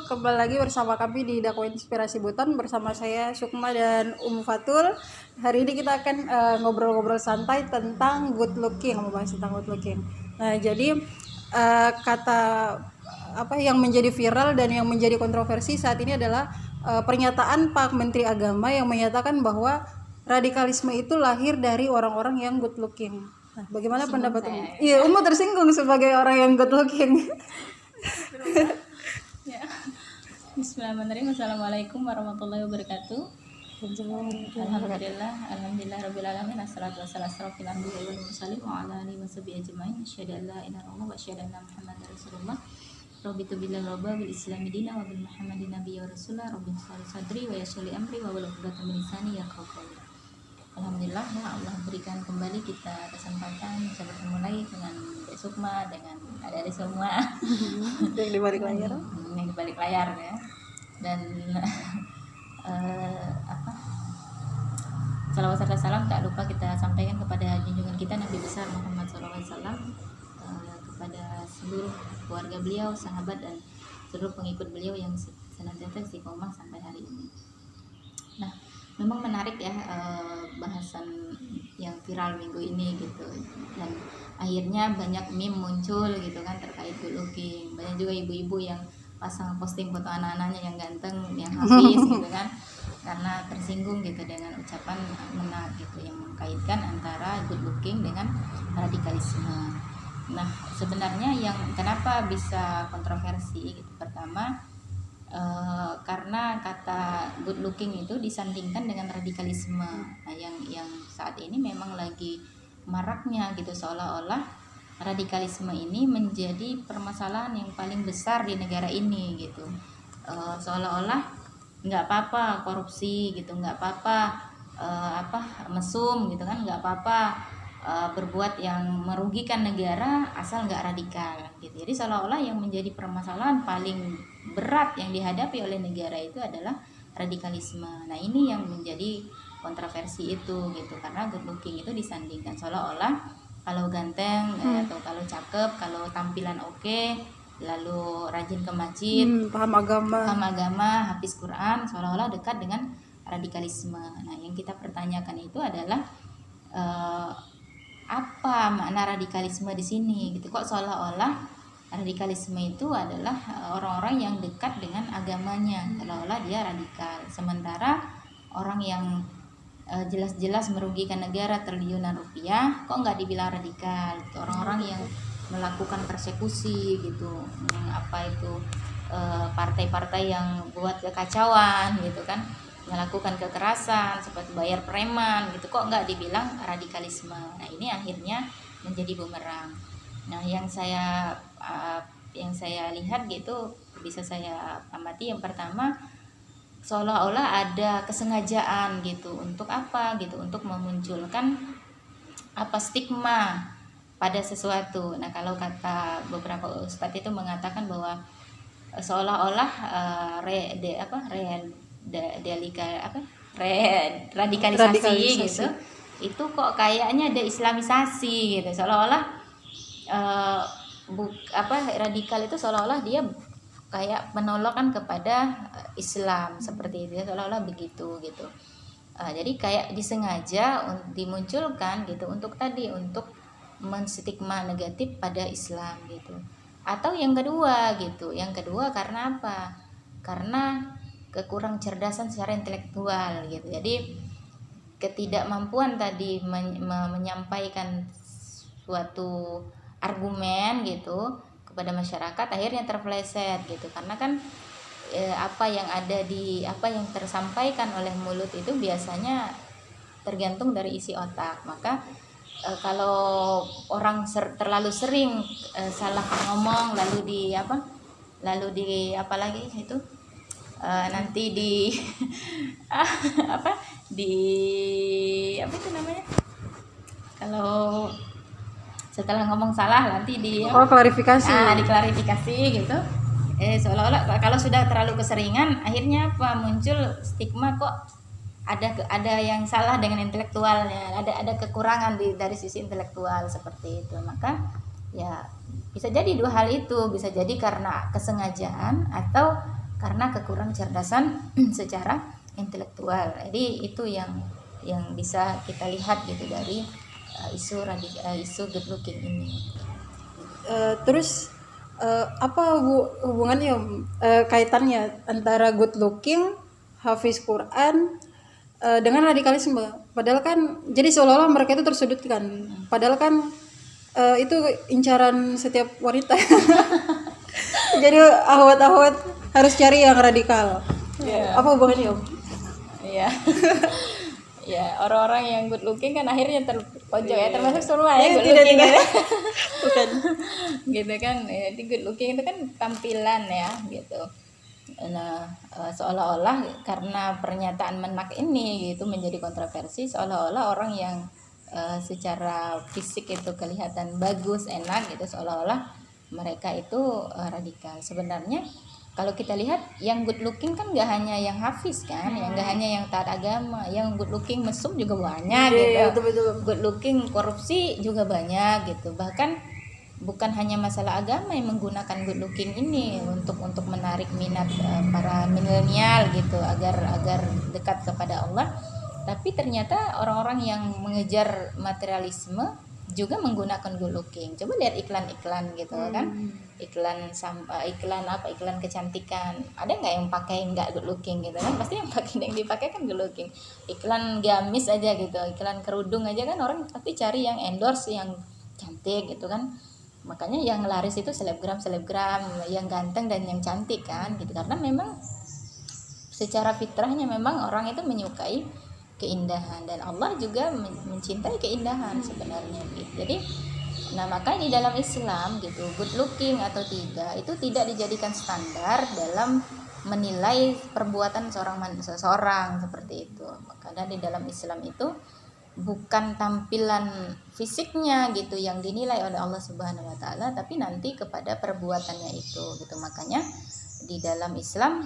kembali lagi bersama kami di Dakwah Inspirasi Buton bersama saya Sukma dan Fatul. Hari ini kita akan ngobrol-ngobrol santai tentang good looking, membahas tentang good looking. Nah, jadi kata apa yang menjadi viral dan yang menjadi kontroversi saat ini adalah pernyataan Pak Menteri Agama yang menyatakan bahwa radikalisme itu lahir dari orang-orang yang good looking. Nah, bagaimana pendapat Umu? Iya, Umu tersinggung sebagai orang yang good looking. Ya. Bismillahirrahmanirrahim. Assalamualaikum warahmatullahi wabarakatuh. Alhamdulillah rabbil alamin. Assalatu wassalamu ala anbiya'i wal mursalin wa ala alihi washabihi ajmain. Asyhadu an la ilaha illallah wa asyhadu anna Muhammadar Rasulullah. Rabbitu billah rabba bil islami dina wa bil muhammadin nabiyya wa rasulah. Rabbi shalli sadri wa yassir li amri wa hlul 'uqdatam min lisani yafqahu qawli. Alhamdulillah, ya Allah berikan kembali kita kesempatan bisa bertemu lagi dengan Dek Sukma, dengan adik-adik semua yang di balik layar. Yang di balik layar ya. Dan salawat serta salam tak lupa kita sampaikan kepada junjungan kita Nabi besar Muhammad SAW, kepada seluruh keluarga beliau, sahabat dan seluruh pengikut beliau yang senantiasa istiqomah sampai hari ini. Nah, memang menarik ya bahasan yang viral minggu ini gitu, dan akhirnya banyak meme muncul gitu kan terkait good looking. Banyak juga ibu-ibu yang pasang posting foto anak-anaknya yang ganteng, yang habis gitu kan, karena tersinggung gitu dengan ucapan menak gitu yang mengkaitkan antara good looking dengan radikalisme. Nah, sebenarnya yang kenapa bisa kontroversi gitu, pertama karena kata good looking itu disandingkan dengan radikalisme. Nah, yang saat ini memang lagi maraknya gitu, seolah-olah radikalisme ini menjadi permasalahan yang paling besar di negara ini gitu. Seolah-olah nggak apa-apa korupsi gitu, nggak apa-apa mesum gitu kan, nggak apa-apa berbuat yang merugikan negara asal nggak radikal gitu. Jadi seolah-olah yang menjadi permasalahan paling berat yang dihadapi oleh negara itu adalah radikalisme. Nah, ini yang menjadi kontroversi itu gitu, karena good looking itu disandingkan seolah-olah kalau ganteng atau kalau cakep, kalau tampilan oke, lalu rajin ke masjid, paham agama, habis Quran, seolah-olah dekat dengan radikalisme. Nah, yang kita pertanyakan itu adalah apa makna radikalisme di sini gitu. Kok seolah-olah radikalisme itu adalah orang-orang yang dekat dengan agamanya, seolah-olah dia radikal, sementara orang yang jelas-jelas merugikan negara triliunan rupiah kok nggak dibilang radikal gitu. Orang-orang yang melakukan persekusi gitu, partai-partai yang buat kekacauan gitu kan, melakukan kekerasan seperti bayar preman gitu, kok nggak dibilang radikalisme. Nah, ini akhirnya menjadi bumerang. Nah, yang saya lihat gitu, bisa saya amati, yang pertama seolah-olah ada kesengajaan gitu, untuk apa gitu, untuk memunculkan stigma pada sesuatu. Nah, kalau kata beberapa ustadz itu mengatakan bahwa seolah-olah radikalisasi gitu, itu kok kayaknya ada islamisasi gitu, seolah-olah radikal itu seolah-olah dia kayak penolakan kepada Islam seperti itu, seolah-olah begitu gitu. Jadi kayak disengaja dimunculkan gitu untuk menstigma negatif pada Islam gitu. Atau yang kedua karena apa? Karena kekurang cerdasan secara intelektual gitu. Jadi ketidakmampuan tadi menyampaikan suatu argumen gitu kepada masyarakat akhirnya terpeleset gitu. Karena kan apa yang tersampaikan oleh mulut itu biasanya tergantung dari isi otak. Maka kalau orang terlalu sering salah ngomong nanti kalau setelah ngomong salah nanti diklarifikasi gitu. Seolah-olah kalau sudah terlalu keseringan akhirnya muncul stigma, kok ada yang salah dengan intelektualnya, ada kekurangan dari sisi intelektual seperti itu. Maka ya bisa jadi dua hal itu, bisa jadi karena kesengajaan atau karena kekurangan cerdasan secara intelektual. Jadi itu yang bisa kita lihat gitu dari isu good looking ini. Terus apa hubungannya kaitannya antara good looking, hafiz Quran dengan radikalisme? Padahal kan jadi seolah-olah mereka itu tersudutkan. Padahal kan itu incaran setiap wanita. Jadi ahwat-ahwat harus cari yang radikal. Yeah. Apa hubungannya, Om? Iya. Ya, orang-orang yang good looking kan akhirnya terpojok ya, termasuk semua ya good looking ya. Bukan. Gitu kan. Jadi good looking itu kan tampilan ya, gitu. Nah, seolah-olah karena pernyataan Menak ini gitu menjadi kontroversi, seolah-olah orang yang secara fisik itu kelihatan bagus, enak gitu, seolah-olah mereka itu radikal. Sebenarnya kalau kita lihat yang good looking kan gak hanya yang hafiz kan, yang gak hanya yang taat agama, yang good looking mesum juga banyak gitu. Betul. Good looking korupsi juga banyak gitu. Bahkan bukan hanya masalah agama yang menggunakan good looking ini untuk menarik minat para milenial gitu agar dekat kepada Allah. Tapi ternyata orang-orang yang mengejar materialisme juga menggunakan good looking. Coba lihat iklan-iklan gitu kan, iklan kecantikan, ada nggak yang pakai nggak good looking gitu kan? Pasti yang dipakai kan good looking. Iklan gamis aja gitu, iklan kerudung aja kan orang pasti cari yang endorse yang cantik gitu kan. Makanya yang laris itu selebgram yang ganteng dan yang cantik kan gitu, karena memang secara fitrahnya memang orang itu menyukai keindahan, dan Allah juga mencintai keindahan sebenarnya gitu. Jadi makanya di dalam Islam gitu, good looking atau tidak itu tidak dijadikan standar dalam menilai perbuatan seseorang seperti itu. Karena di dalam Islam itu bukan tampilan fisiknya gitu yang dinilai oleh Allah Subhanahu wa taala, tapi nanti kepada perbuatannya itu gitu. Makanya di dalam Islam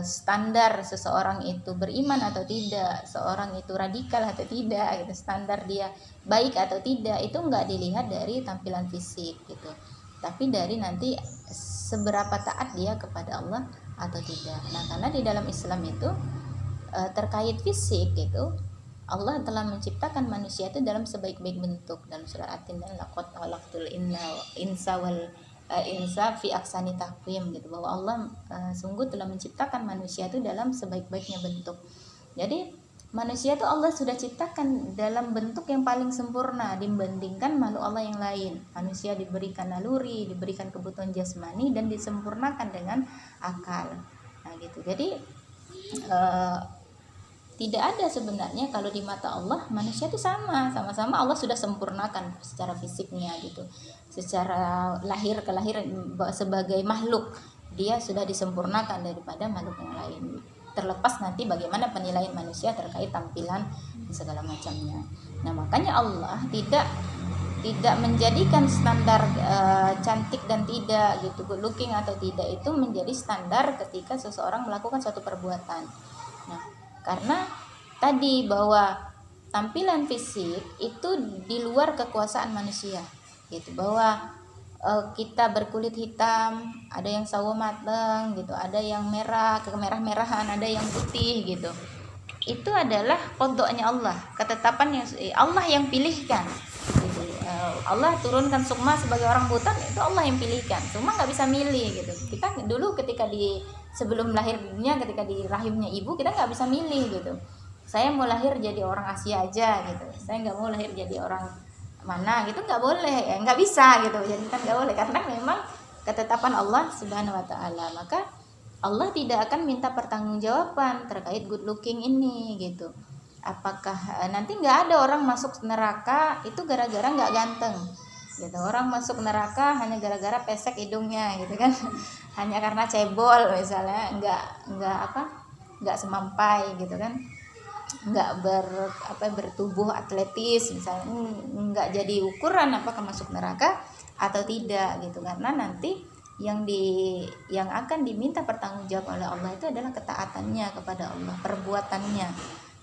standar seseorang itu beriman atau tidak, seorang itu radikal atau tidak gitu, standar dia baik atau tidak itu enggak dilihat dari tampilan fisik gitu, tapi dari nanti seberapa taat dia kepada Allah atau tidak. Nah, karena di dalam Islam itu terkait fisik gitu, Allah telah menciptakan manusia itu dalam sebaik-baik bentuk. Dalam surah At-Tin, laqad khalaqtul insa wal insa fi aksani taqwim gitu, bahwa Allah sungguh telah menciptakan manusia itu dalam sebaik-baiknya bentuk. Jadi manusia itu Allah sudah ciptakan dalam bentuk yang paling sempurna dibandingkan makhluk Allah yang lain. Manusia diberikan naluri, diberikan kebutuhan jasmani, dan disempurnakan dengan akal. Nah gitu. Jadi tidak ada sebenarnya kalau di mata Allah manusia itu sama-sama Allah sudah sempurnakan secara fisiknya gitu, secara lahir kelahiran sebagai makhluk dia sudah disempurnakan daripada makhluk yang lain, terlepas nanti bagaimana penilaian manusia terkait tampilan segala macamnya. Nah makanya Allah tidak menjadikan standar cantik dan tidak gitu, good looking atau tidak itu menjadi standar ketika seseorang melakukan suatu perbuatan. Nah karena tadi bahwa tampilan fisik itu di luar kekuasaan manusia gitu, bahwa kita berkulit hitam, ada yang sawo mateng gitu, ada yang merah, kemerah-merahan, ada yang putih gitu. Itu adalah qadanya Allah, ketetapan yang Allah yang pilihkan gitu. Allah turunkan Sukma sebagai orang buta, itu Allah yang pilihkan. Sukma nggak bisa milih gitu. Kita dulu ketika sebelum lahirnya, ketika di rahimnya ibu, kita nggak bisa milih gitu. Saya mau lahir jadi orang Asia aja gitu, saya nggak mau lahir jadi orang mana gitu, nggak boleh ya, nggak bisa gitu. Jadi kan nggak boleh karena memang ketetapan Allah Subhanahu wa taala. Maka Allah tidak akan minta pertanggungjawaban terkait good looking ini gitu. Apakah nanti nggak ada orang masuk neraka itu gara-gara nggak ganteng gitu, orang masuk neraka hanya gara-gara pesek hidungnya gitu kan, hanya karena cebol misalnya, nggak semampai gitu kan, nggak bertubuh atletis misalnya, nggak jadi ukuran apakah masuk neraka atau tidak gitu. Karena nanti yang akan diminta pertanggungjawaban oleh Allah itu adalah ketaatannya kepada Allah, perbuatannya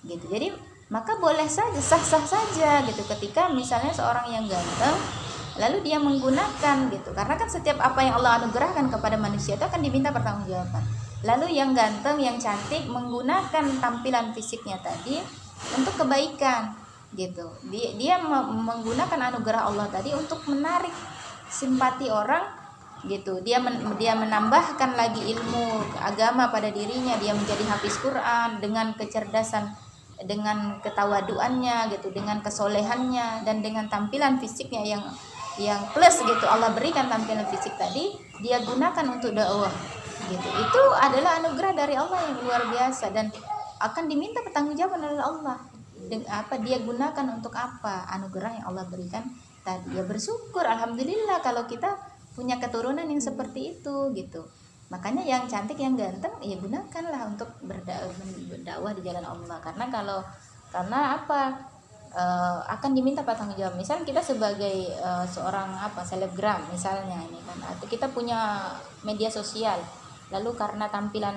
gitu. Jadi maka boleh saja, sah-sah saja gitu ketika misalnya seorang yang ganteng lalu dia menggunakan gitu, karena kan setiap apa yang Allah anugerahkan kepada manusia itu akan diminta pertanggungjawaban. Lalu yang ganteng, yang cantik menggunakan tampilan fisiknya tadi untuk kebaikan gitu. Dia menggunakan anugerah Allah tadi untuk menarik simpati orang gitu. Dia menambahkan lagi ilmu agama pada dirinya, dia menjadi hafiz Quran dengan kecerdasan, dengan ketawaduannya gitu, dengan kesolehannya, dan dengan tampilan fisiknya yang plus gitu. Allah berikan tampilan fisik tadi, dia gunakan untuk dakwah gitu. Itu adalah anugerah dari Allah yang luar biasa dan akan diminta pertanggungjawaban oleh Allah. Apa dia gunakan untuk apa anugerah yang Allah berikan tadi? Ya bersyukur, alhamdulillah kalau kita punya keturunan yang seperti itu gitu. Makanya yang cantik, yang ganteng ya gunakanlah untuk berdakwah di jalan Allah. Karena apa? Akan diminta pertanggungjawab. Misal kita sebagai seorang selebgram misalnya ini kan, atau kita punya media sosial, lalu karena tampilan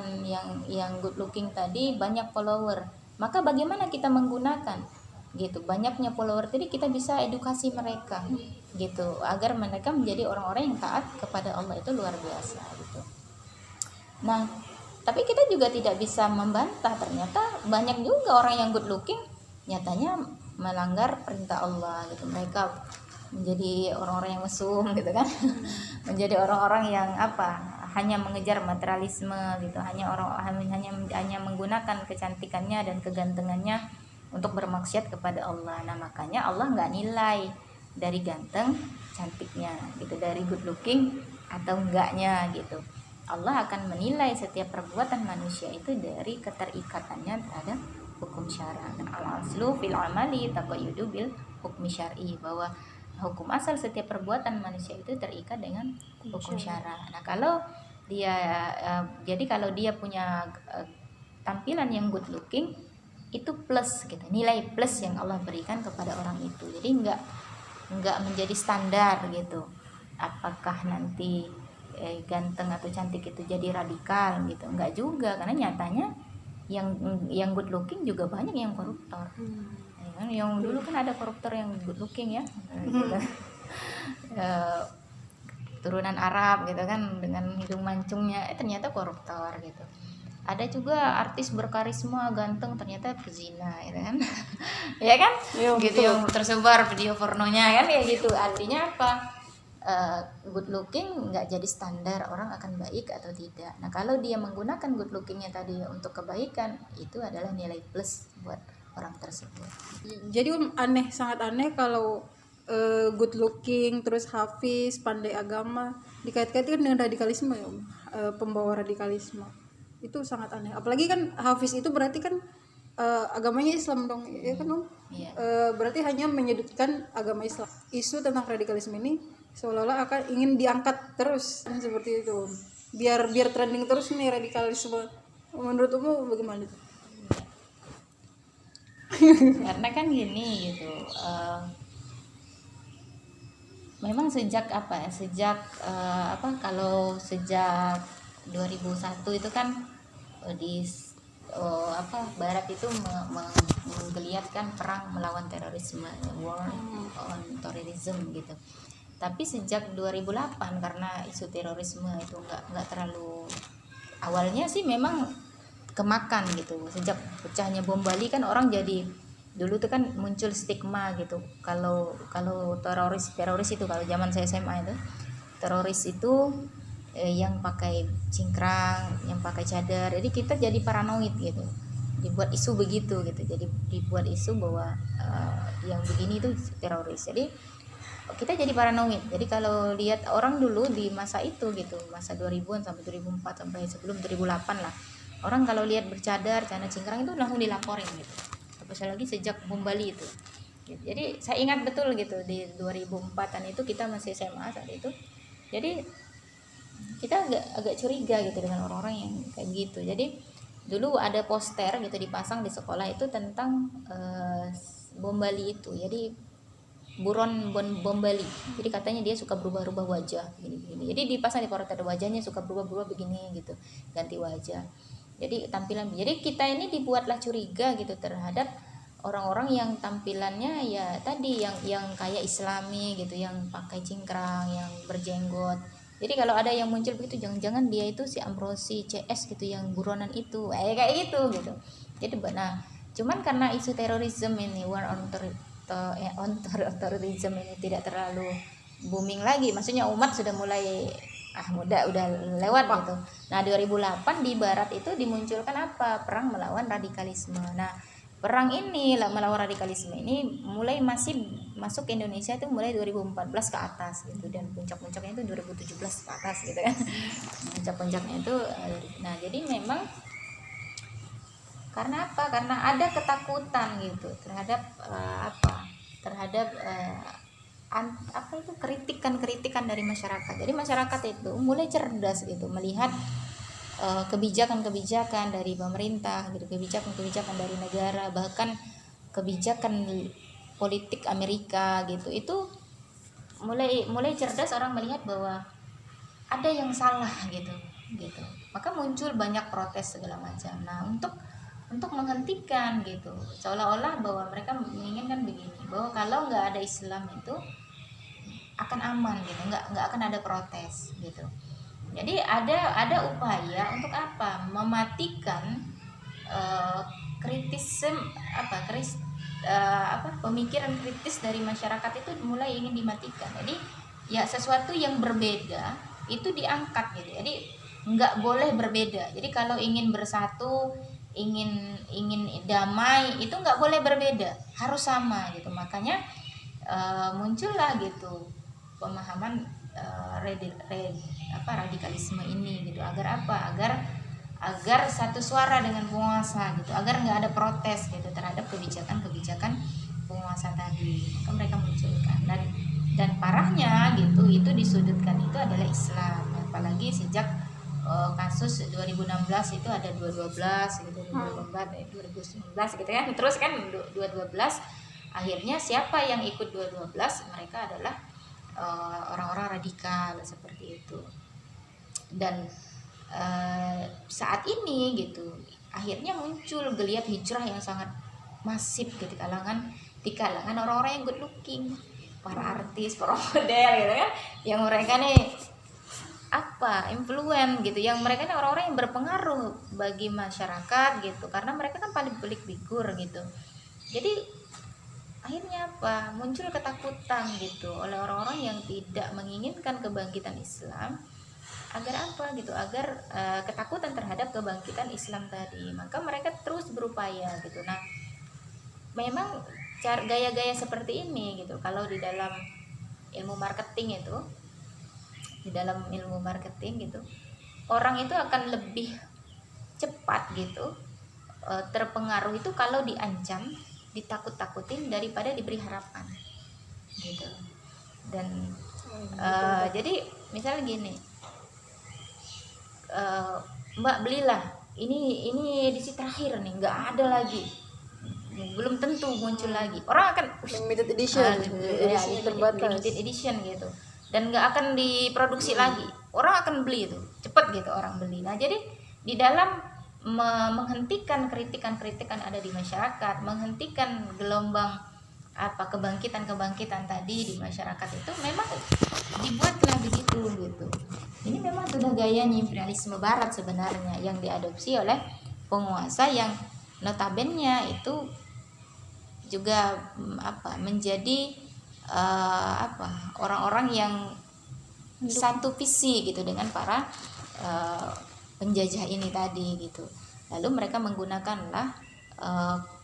yang good looking tadi banyak follower, maka bagaimana kita menggunakan gitu banyaknya follower tadi, kita bisa edukasi mereka gitu agar mereka menjadi orang-orang yang taat kepada Allah. Itu luar biasa gitu. Nah, tapi kita juga tidak bisa membantah, ternyata banyak juga orang yang good looking nyatanya melanggar perintah Allah gitu. Mereka menjadi orang-orang yang mesum gitu kan. Menjadi orang-orang yang hanya mengejar materialisme gitu, hanya menggunakan kecantikannya dan kegantengannya untuk bermaksiat kepada Allah. Nah, makanya Allah nggak nilai dari ganteng cantiknya gitu, dari good looking atau enggaknya gitu. Allah akan menilai setiap perbuatan manusia itu dari keterikatannya terhadap hukum syara. Al-aslu fil amali taqayyudu bil hukmi syar'i, bahwa hukum asal setiap perbuatan manusia itu terikat dengan hukum syara. Nah, kalau dia kalau dia punya tampilan yang good looking, itu plus gitu, nilai plus yang Allah berikan kepada orang itu. Jadi enggak menjadi standar gitu. Apakah nanti ganteng atau cantik itu jadi radikal gitu? Enggak juga, karena nyatanya yang good looking juga banyak yang koruptor. Yang dulu kan ada koruptor yang good looking ya, gitu. Turunan Arab gitu kan, dengan hidung mancungnya ternyata koruptor gitu. Ada juga artis berkarisma ganteng ternyata pezina gitu kan. Ya kan Ya, gitu, betul. yang tersebar video pornonya kan ya gitu. Artinya apa? Good looking nggak jadi standar orang akan baik atau tidak. Nah, kalau dia menggunakan good lookingnya tadi untuk kebaikan, itu adalah nilai plus buat orang tersebut. Jadi sangat aneh kalau good looking terus hafiz, pandai agama dikait-kaitkan dengan radikalisme ya, pembawa radikalisme. Itu sangat aneh. Apalagi kan hafiz itu berarti kan agamanya Islam dong, ya kan Om? Iya. Berarti hanya menyudutkan agama Islam. Isu tentang radikalisme ini seolah-olah akan ingin diangkat terus seperti itu, Om. Biar trending terus nih radikalisme. Menurut Om bagaimana? Karena kan gini gitu, memang kalau sejak 2001 itu kan Barat itu menggeliatkan perang melawan terorisme, war on terrorism gitu. Tapi sejak 2008 karena isu terorisme itu nggak terlalu, awalnya sih memang kemakan gitu. Sejak pecahnya bom Bali kan orang jadi, dulu tuh kan muncul stigma gitu, kalau teroris itu, kalau zaman saya SMA itu teroris itu yang pakai cingkrang, yang pakai cadar. Jadi kita jadi paranoid gitu, dibuat isu begitu gitu. Jadi dibuat isu bahwa yang begini itu teroris. Jadi kita jadi paranoid. Jadi kalau lihat orang dulu di masa itu gitu, masa 2000-an sampai 2004 sampai sebelum 2008 lah, orang kalau lihat bercadar, celana cingkrang itu langsung dilaporin gitu. Apalagi sejak bom Bali itu. Jadi saya ingat betul gitu, di 2004-an itu kita masih SMA saat itu. Jadi kita agak curiga gitu dengan orang-orang yang kayak gitu. Jadi dulu ada poster gitu dipasang di sekolah itu tentang bom Bali itu. Jadi buron bom Bali. Jadi katanya dia suka berubah-ubah wajah gini-gini. Jadi dipasang di portret wajahnya suka berubah-ubah begini gitu, ganti wajah. Jadi tampilan, jadi kita ini dibuatlah curiga gitu terhadap orang-orang yang tampilannya ya tadi yang kayak Islami gitu, yang pakai cingkrang, yang berjenggot. Jadi kalau ada yang muncul begitu, jangan-jangan dia itu si Ambrosi CS gitu yang buronan itu, kayak gitu gitu. Jadi nah, cuman karena isu terorisme ini, war on terrorism ini tidak terlalu booming lagi, maksudnya umat sudah mulai udah lewat gitu. Nah 2008 di barat itu dimunculkan apa, perang melawan radikalisme. Nah perang ini melawan radikalisme ini mulai masuk ke Indonesia itu mulai 2014 ke atas gitu, dan puncak-puncaknya itu 2017 ke atas gitu kan. Puncak-puncaknya itu nah jadi memang karena apa, karena ada ketakutan gitu terhadap apa itu kritikan dari masyarakat. Jadi masyarakat itu mulai cerdas gitu melihat kebijakan-kebijakan dari pemerintah gitu, kebijakan-kebijakan dari negara, bahkan kebijakan politik Amerika gitu. Itu mulai cerdas orang melihat bahwa ada yang salah gitu. Maka muncul banyak protes segala macam. Nah, untuk menghentikan gitu, seolah-olah bahwa mereka menginginkan begini, bahwa kalau nggak ada Islam itu akan aman gitu, nggak akan ada protes gitu. Jadi ada upaya untuk apa, mematikan pemikiran kritis dari masyarakat itu mulai ingin dimatikan. Jadi ya sesuatu yang berbeda itu diangkat gitu. Jadi nggak boleh berbeda. Jadi kalau ingin bersatu, ingin damai, itu nggak boleh berbeda, harus sama gitu. Makanya muncullah gitu pemahaman radikalisme ini gitu. Agar apa? Agar satu suara dengan penguasa gitu, agar nggak ada protes gitu terhadap kebijakan penguasa tadi. Maka mereka munculkan, dan parahnya gitu, itu disudutkan itu adalah Islam, apalagi sejak kasus 2016 itu ada 212 gitu, 2019 gitu kan, terus kan 212 akhirnya siapa yang ikut 212, mereka adalah orang-orang radikal seperti itu. Dan saat ini gitu akhirnya muncul geliat hijrah yang sangat masif di kalangan orang-orang yang good looking, para artis, para model gitu kan, yang mereka nih influen gitu, yang mereka nih orang-orang yang berpengaruh bagi masyarakat gitu, karena mereka kan paling public figure gitu. Jadi akhirnya muncul ketakutan gitu oleh orang-orang yang tidak menginginkan kebangkitan Islam, agar ketakutan terhadap kebangkitan Islam tadi, maka mereka terus berupaya gitu. Nah memang gaya-gaya seperti ini gitu, kalau di dalam ilmu marketing gitu, orang itu akan lebih cepat gitu terpengaruh itu kalau diancam, ditakut-takutin, daripada diberi harapan gitu. Dan jadi misalnya gini, Mbak belilah ini edisi terakhir nih, nggak ada lagi, belum tentu muncul lagi, orang akan limited edition, limited edition gitu, dan nggak akan diproduksi lagi, orang akan beli itu cepet gitu, orang beli. Nah jadi di dalam menghentikan kritikan ada di masyarakat, menghentikan gelombang kebangkitan tadi di masyarakat, itu memang dibuatlah begitu gitu. Ini memang sudah gayanya imperialisme barat sebenarnya, yang diadopsi oleh penguasa yang notabene itu juga menjadi orang-orang yang satu visi gitu dengan para penjajah ini tadi gitu. Lalu mereka menggunakanlah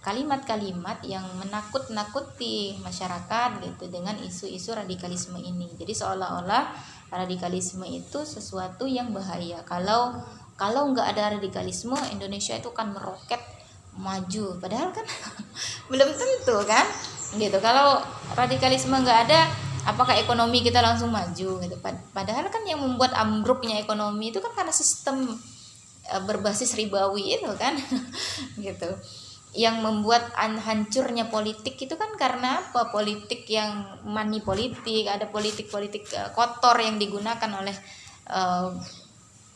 kalimat-kalimat yang menakut-nakuti masyarakat gitu dengan isu-isu radikalisme ini. Jadi seolah-olah radikalisme itu sesuatu yang bahaya. Kalau nggak ada radikalisme, Indonesia itu akan meroket maju. Padahal kan belum tentu kan gitu. Kalau radikalisme nggak ada, apakah ekonomi kita langsung maju gitu? Padahal kan yang membuat ambruknya ekonomi itu kan karena sistem berbasis ribawi itu kan gitu. Yang membuat hancurnya politik itu kan karena politik yang money politik, ada politik kotor yang digunakan oleh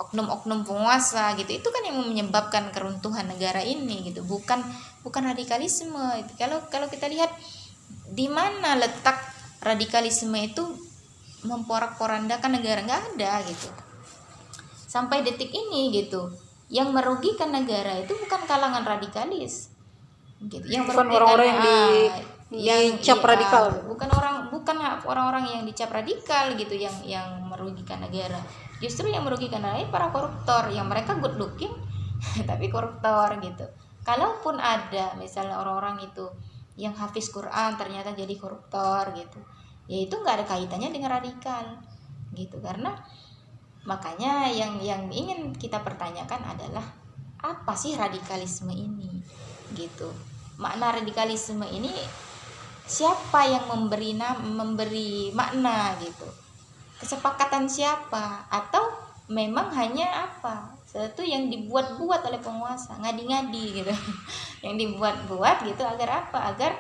oknum-oknum penguasa gitu. Itu kan yang menyebabkan keruntuhan negara ini gitu, bukan radikalisme itu. Kalau kita lihat di mana letak radikalisme itu memporak-porandakan negara, nggak ada gitu. Sampai detik ini gitu, yang merugikan negara itu bukan kalangan radikalis gitu, yang Bukan merugikan orang-orang yang dicap radikal. bukan orang-orang yang dicap radikal gitu yang merugikan negara. Justru yang merugikan negara para koruptor, yang mereka good looking tapi koruptor gitu. Kalaupun ada misalnya orang-orang itu yang hafiz Quran ternyata jadi koruptor gitu, ya itu nggak ada kaitannya dengan radikal gitu. Karena makanya yang ingin kita pertanyakan adalah apa sih radikalisme ini gitu. Makna radikalisme ini siapa yang memberi makna gitu, kesepakatan siapa, atau memang hanya apa sesuatu yang dibuat-buat oleh penguasa, ngadi-ngadi gitu yang dibuat-buat gitu agar apa, agar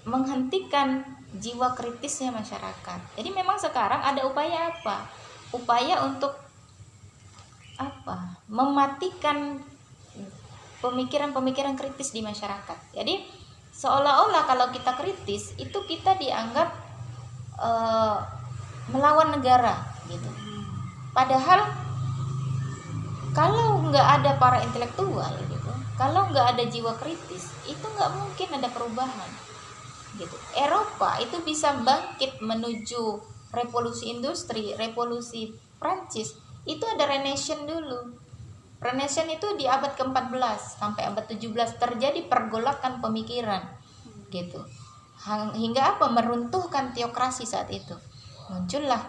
menghentikan jiwa kritisnya masyarakat. Jadi memang sekarang ada upaya apa? Upaya untuk apa? Mematikan pemikiran-pemikiran kritis di masyarakat. Jadi seolah-olah kalau kita kritis itu kita dianggap melawan negara gitu. Padahal kalau nggak ada para intelektual gitu, kalau nggak ada jiwa kritis, itu nggak mungkin ada perubahan gitu. Eropa itu bisa bangkit menuju revolusi industri, revolusi Prancis itu ada Renaissance dulu. Renaissance itu di abad ke-14 sampai abad 17 terjadi pergolakan pemikiran gitu. Hingga apa? Meruntuhkan teokrasi saat itu. Muncullah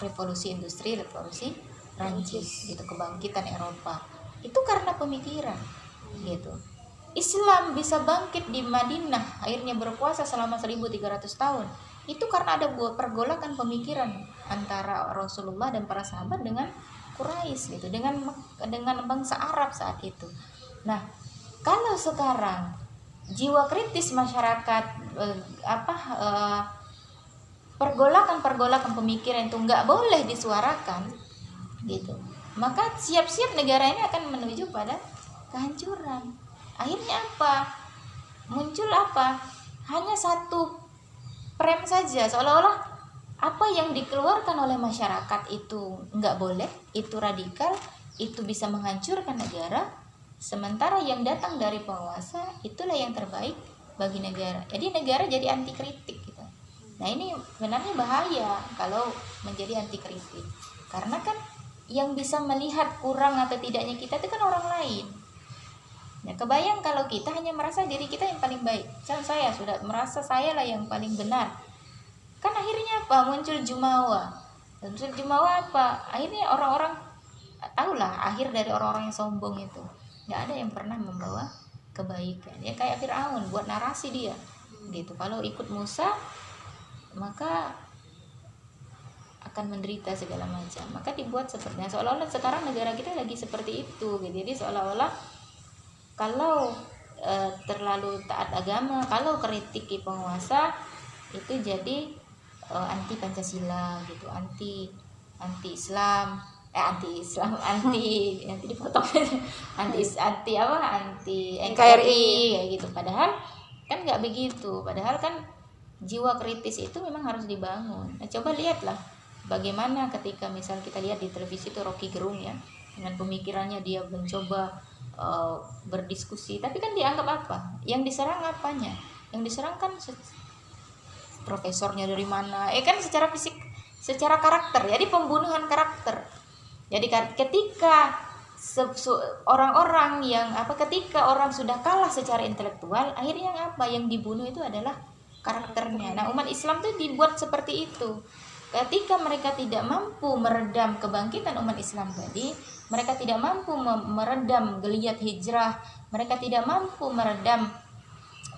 revolusi industri, revolusi Prancis gitu, kebangkitan Eropa. Itu karena pemikiran gitu. Islam bisa bangkit di Madinah, akhirnya berkuasa selama 1300 tahun. Itu karena ada pergolakan pemikiran antara Rasulullah dan para sahabat dengan Quraisy gitu, dengan bangsa Arab saat itu. Nah, kalau sekarang jiwa kritis masyarakat pergolakan pemikiran itu nggak boleh disuarakan gitu, maka siap-siap negara ini akan menuju pada kehancuran. Akhirnya apa? Muncul apa? Hanya satu frame saja, seolah-olah apa yang dikeluarkan oleh masyarakat itu nggak boleh, itu radikal, itu bisa menghancurkan negara, sementara yang datang dari penguasa itulah yang terbaik bagi negara. Jadi negara jadi anti kritik gitu. Nah ini sebenarnya bahaya kalau menjadi anti kritik, karena kan yang bisa melihat kurang atau tidaknya kita itu kan orang lain. Nah, kebayang kalau kita hanya merasa diri kita yang paling baik. Misalnya saya sudah merasa saya lah yang paling benar. Kan akhirnya apa? Muncul jumawa. Muncul jumawa apa? Akhirnya orang-orang tahulah akhir dari orang-orang yang sombong itu. Nggak ada yang pernah membawa kebaikan. Ya kayak Firaun, buat narasi dia. Gitu. Kalau ikut Musa, maka akan menderita segala macam. Maka dibuat sepertinya seolah-olah sekarang negara kita lagi seperti itu gitu. Jadi seolah-olah kalau terlalu taat agama, kalau kritiki penguasa itu jadi anti Pancasila gitu, anti Islam, anti dipotong anti NKRI kayak gitu. Padahal kan nggak begitu. Padahal kan jiwa kritis itu memang harus dibangun. Nah, coba lihatlah bagaimana ketika misal kita lihat di televisi itu Rocky Gerung ya, dengan pemikirannya dia mencoba berdiskusi, tapi kan dianggap apa? Yang diserang apanya? Yang diserang kan profesornya dari mana? Kan secara fisik, secara karakter. Jadi pembunuhan karakter. Jadi ketika orang-orang yang ketika orang sudah kalah secara intelektual, akhirnya apa? Yang dibunuh itu adalah karakternya. Nah, umat Islam tuh dibuat seperti itu. Ketika mereka tidak mampu meredam kebangkitan umat Islam tadi, mereka tidak mampu meredam geliat hijrah, mereka tidak mampu meredam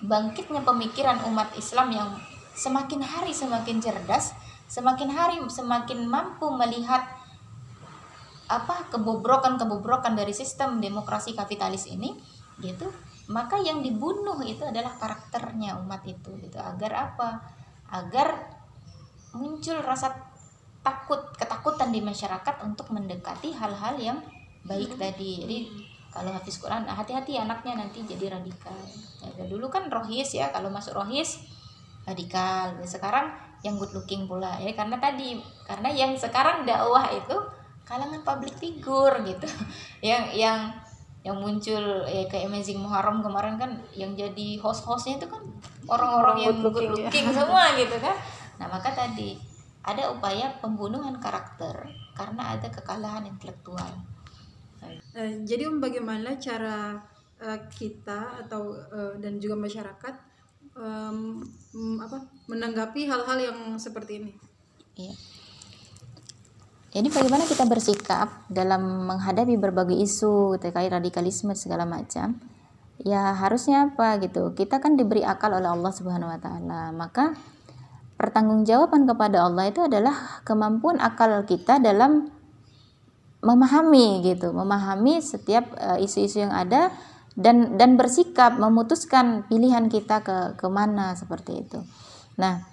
bangkitnya pemikiran umat Islam yang semakin hari semakin cerdas, semakin hari semakin mampu melihat kebobrokan dari sistem demokrasi kapitalis ini gitu. Maka yang dibunuh itu adalah karakternya umat itu gitu. Agar apa? Agar muncul rasa ketakutan di masyarakat untuk mendekati hal-hal yang baik tadi. Jadi kalau hafiz Quran, hati-hati anaknya nanti jadi radikal. Ya, dulu kan rohis ya, kalau masuk rohis radikal. Sekarang yang good looking pula ya, karena yang sekarang dakwah itu kalangan public figure gitu yang muncul ya, kayak Amazing Muharram kemarin kan yang jadi hostnya itu kan orang-orang yang good looking semua gitu kan. Nah maka tadi ada upaya pembunuhan karakter karena ada kekalahan intelektual. Jadi bagaimana cara kita atau dan juga masyarakat menanggapi hal-hal yang seperti ini? Iya. Jadi bagaimana kita bersikap dalam menghadapi berbagai isu terkait radikalisme segala macam? Ya harusnya apa gitu? Kita kan diberi akal oleh Allah Subhanahu wa taala. Maka pertanggungjawaban kepada Allah itu adalah kemampuan akal kita dalam memahami gitu, memahami setiap isu-isu yang ada dan bersikap memutuskan pilihan kita ke mana seperti itu. Nah,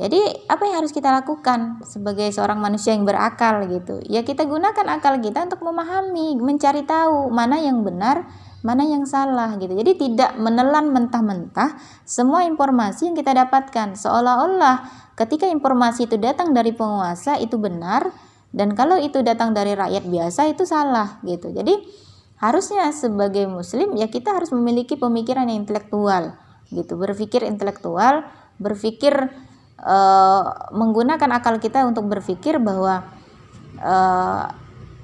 jadi apa yang harus kita lakukan sebagai seorang manusia yang berakal gitu? Ya kita gunakan akal kita untuk memahami, mencari tahu mana yang benar, mana yang salah gitu. Jadi tidak menelan mentah-mentah semua informasi yang kita dapatkan, seolah-olah ketika informasi itu datang dari penguasa itu benar, dan kalau itu datang dari rakyat biasa itu salah gitu. Jadi harusnya sebagai muslim ya kita harus memiliki pemikiran yang intelektual gitu, berpikir intelektual, berpikir menggunakan akal kita untuk berpikir bahwa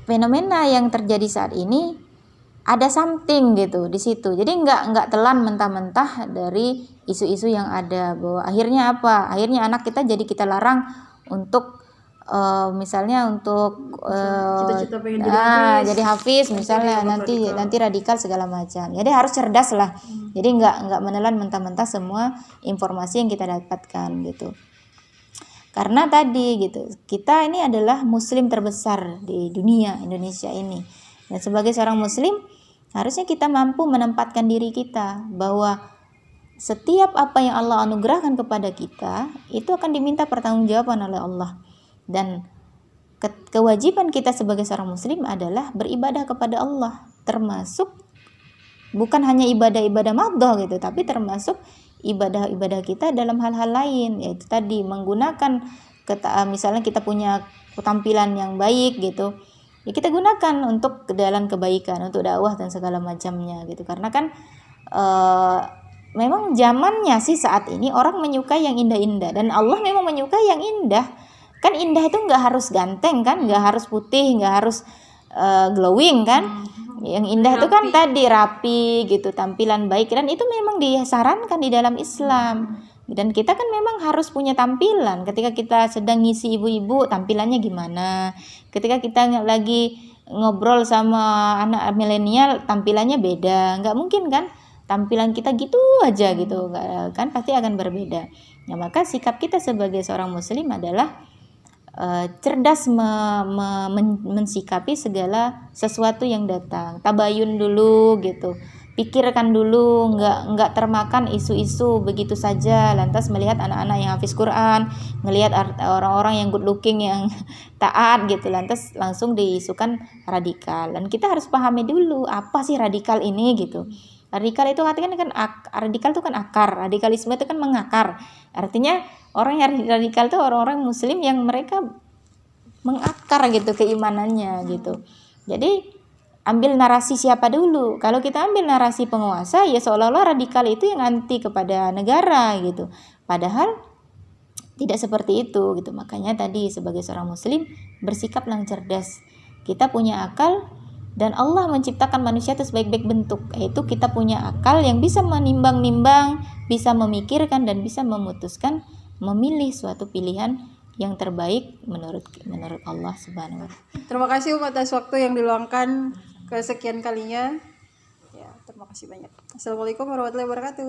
fenomena yang terjadi saat ini ada something gitu di situ. Jadi nggak telan mentah-mentah dari isu-isu yang ada, bahwa akhirnya apa? Akhirnya anak kita jadi kita larang untuk misalnya untuk cita-cita pengen jadi hafiz misalnya, nanti radikal segala macam. Jadi harus cerdas lah. Jadi nggak menelan mentah-mentah semua informasi yang kita dapatkan gitu. Karena tadi gitu, kita ini adalah muslim terbesar di dunia Indonesia ini. Dan sebagai seorang muslim harusnya kita mampu menempatkan diri kita bahwa setiap apa yang Allah anugerahkan kepada kita itu akan diminta pertanggungjawaban oleh Allah. Dan kewajiban kita sebagai seorang muslim adalah beribadah kepada Allah, termasuk bukan hanya ibadah-ibadah madhah gitu, tapi termasuk ibadah-ibadah kita dalam hal-hal lain, yaitu tadi menggunakan misalnya kita punya tampilan yang baik gitu, ya kita gunakan untuk dalam kebaikan, untuk dakwah dan segala macamnya gitu. Karena kan memang zamannya sih saat ini orang menyukai yang indah-indah, dan Allah memang menyukai yang indah. Kan indah itu nggak harus ganteng kan, nggak harus putih, nggak harus glowing kan. Yang indah itu kan tadi rapi gitu, tampilan baik, dan itu memang disarankan di dalam Islam. Dan kita kan memang harus punya tampilan. Ketika kita sedang ngisi ibu-ibu, tampilannya gimana? Ketika kita lagi ngobrol sama anak milenial, tampilannya beda. Nggak mungkin kan tampilan kita gitu aja gitu kan, pasti akan berbeda. Nah, maka sikap kita sebagai seorang muslim adalah cerdas mensikapi segala sesuatu yang datang, tabayun dulu gitu, pikirkan dulu, nggak termakan isu-isu begitu saja lantas melihat anak-anak yang hafiz Quran, melihat orang-orang yang good looking yang taat gitu lantas langsung diisukan radikal. Dan kita harus pahami dulu apa sih radikal ini gitu. Radikal itu artinya kan radikal itu kan akar, radikalisme itu kan mengakar. Artinya orang yang radikal itu orang-orang muslim yang mereka mengakar gitu keimanannya gitu. Jadi ambil narasi siapa dulu. Kalau kita ambil narasi penguasa, ya seolah-olah radikal itu yang anti kepada negara gitu. Padahal tidak seperti itu gitu. Makanya tadi sebagai seorang muslim bersikaplah cerdas. Kita punya akal, dan Allah menciptakan manusia itu sebaik-baik bentuk, yaitu kita punya akal yang bisa menimbang-nimbang, bisa memikirkan dan bisa memutuskan, memilih suatu pilihan yang terbaik menurut Allah Subhanahu wa taala. Terima kasih atas waktu yang diluangkan kesekian kalinya. Ya, terima kasih banyak. Assalamualaikum warahmatullahi wabarakatuh.